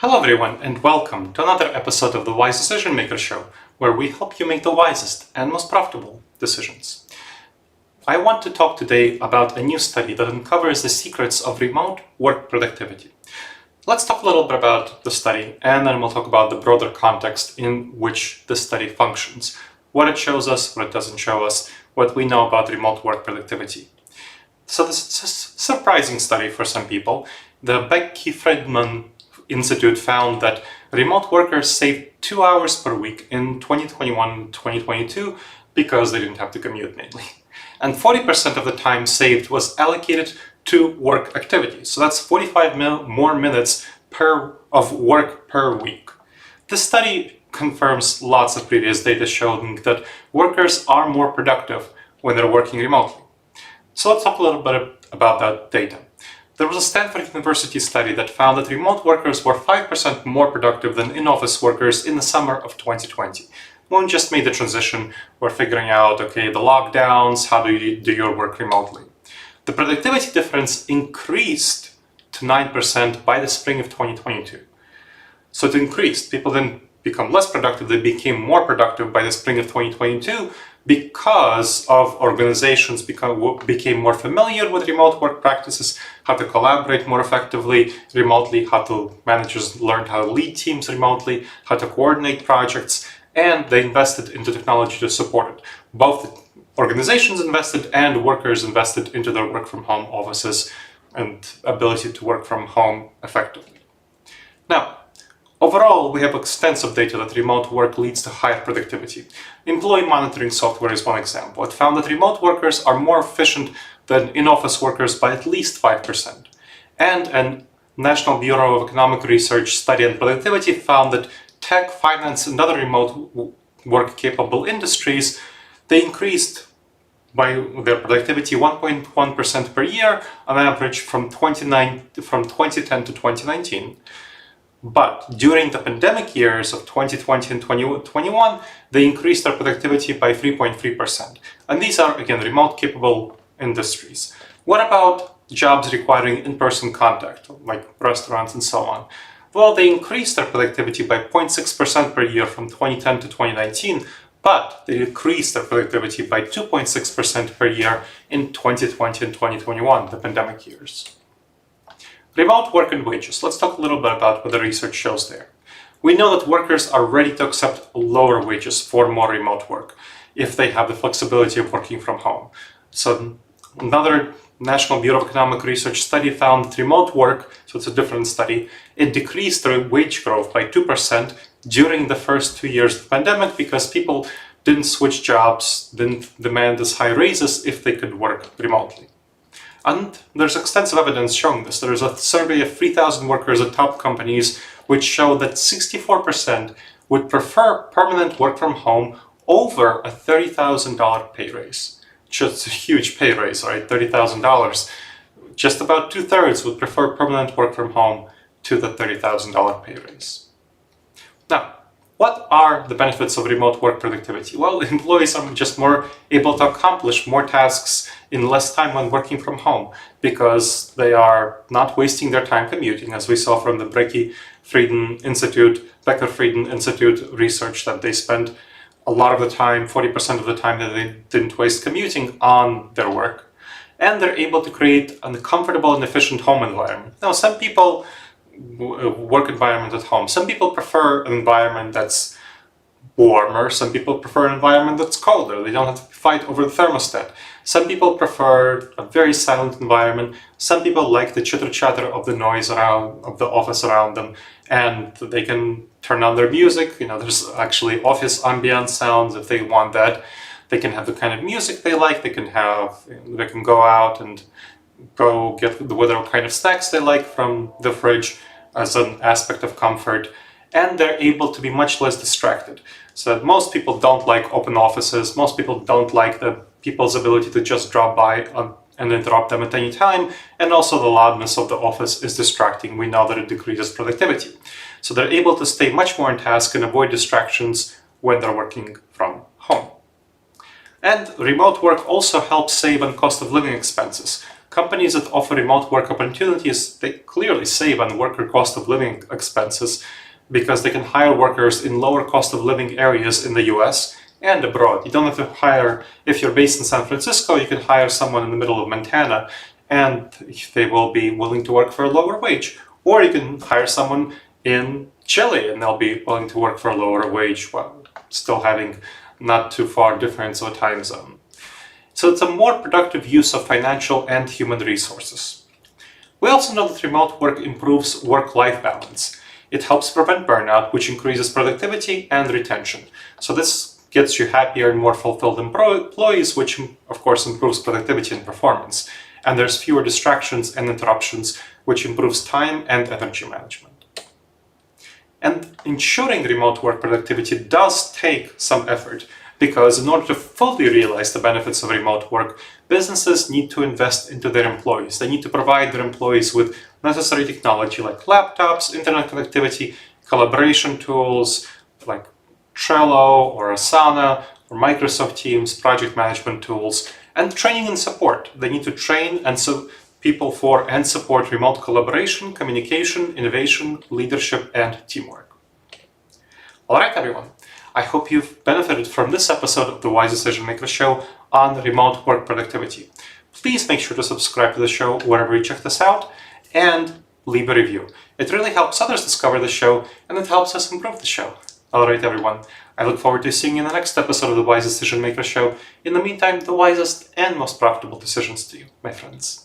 Hello everyone and welcome to another episode of the Wise Decision Maker Show, where we help you make the wisest and most profitable decisions. I want to talk today about a new study that uncovers the secrets of remote work productivity. Let's talk a little bit about the study, and then we'll talk about the broader context in which the study functions, what it shows us, what it doesn't show us, what we know about remote work productivity. So this is a surprising study for some people. The Becky-Friedman Institute found that remote workers saved 2 hours per week in 2021-2022 because they didn't have to commute mainly. And 40% of the time saved was allocated to work activities. So that's 45 more minutes of work per week. This study confirms lots of previous data showing that workers are more productive when they're working remotely. So let's talk a little bit about that data. There was a Stanford University study that found that remote workers were 5% more productive than in-office workers in the summer of 2020. When we just made the transition, we're figuring out, okay, the lockdowns, how do you do your work remotely? The productivity difference increased to 9% by the spring of 2022. So it increased. People didn't become less productive, they became more productive by the spring of 2022 because of organizations became more familiar with remote work practices, how to collaborate more effectively remotely, managers learned how to lead teams remotely, how to coordinate projects, and they invested into technology to support it. Both organizations invested and workers invested into their work from home offices and ability to work from home effectively. Now, overall, we have extensive data that remote work leads to higher productivity. Employee monitoring software is one example. It found that remote workers are more efficient than in-office workers by at least 5%. And a National Bureau of Economic Research study on productivity found that tech, finance, and other remote work-capable industries, they increased by their productivity 1.1% per year on average from 2010 to 2019. But during the pandemic years of 2020 and 2021, they increased their productivity by 3.3%. And these are, again, remote-capable industries. What about jobs requiring in-person contact, like restaurants and so on? Well, they increased their productivity by 0.6% per year from 2010 to 2019, but they decreased their productivity by 2.6% per year in 2020 and 2021, the pandemic years. Remote work and wages. Let's talk a little bit about what the research shows there. We know that workers are ready to accept lower wages for more remote work if they have the flexibility of working from home. So another National Bureau of Economic Research study found that remote work, so it's a different study, it decreased their wage growth by 2% during the first 2 years of the pandemic because people didn't switch jobs, didn't demand as high raises if they could work remotely. And there's extensive evidence showing this. There's a survey of 3,000 workers at top companies which show that 64% would prefer permanent work from home over a $30,000 pay raise. Just a huge pay raise, right? $30,000. Just about 2/3 would prefer permanent work from home to the $30,000 pay raise. Now, what are the benefits of remote work productivity? Well, employees are just more able to accomplish more tasks in less time when working from home because they are not wasting their time commuting, as we saw from the Becky-Friedman Institute research that they spent a lot of the time, 40% of the time that they didn't waste commuting on their work. And they're able to create a comfortable and efficient home environment. Now, some people work environment at home. Some people prefer an environment that's warmer. Some people prefer an environment that's colder. They don't have to fight over the thermostat. Some people prefer a very silent environment. Some people like the chitter-chatter of the noise of the office around them, and they can turn on their music. There's actually office ambience sounds if they want that. They can have the kind of music they like. They can go out and go get whatever kind of snacks they like from the fridge as an aspect of comfort, and they're able to be much less distracted. So most people don't like open offices, most people don't like the people's ability to just drop by and interrupt them at any time, and also the loudness of the office is distracting. We know that it decreases productivity. So they're able to stay much more on task and avoid distractions when they're working from home. And remote work also helps save on cost of living expenses. Companies that offer remote work opportunities, they clearly save on worker cost of living expenses because they can hire workers in lower cost of living areas in the US and abroad. You don't have to hire, if you're based in San Francisco, you can hire someone in the middle of Montana and they will be willing to work for a lower wage. Or you can hire someone in Chile and they'll be willing to work for a lower wage while still having not too far difference of a time zone. So it's a more productive use of financial and human resources. We also know that remote work improves work-life balance. It helps prevent burnout, which increases productivity and retention. So this gets you happier and more fulfilled employees, which of course improves productivity and performance. And there's fewer distractions and interruptions, which improves time and energy management. And ensuring remote work productivity does take some effort, because in order to fully realize the benefits of remote work, businesses need to invest into their employees. They need to provide their employees with necessary technology like laptops, internet connectivity, collaboration tools like Trello or Asana or Microsoft Teams, project management tools, and training and support. They need to train and people for and support remote collaboration, communication, innovation, leadership, and teamwork. All right, everyone. I hope you've benefited from this episode of the Wise Decision Maker Show on remote work productivity. Please make sure to subscribe to the show wherever you check this out and leave a review. It really helps others discover the show and it helps us improve the show. All right, everyone. I look forward to seeing you in the next episode of the Wise Decision Maker Show. In the meantime, the wisest and most profitable decisions to you, my friends.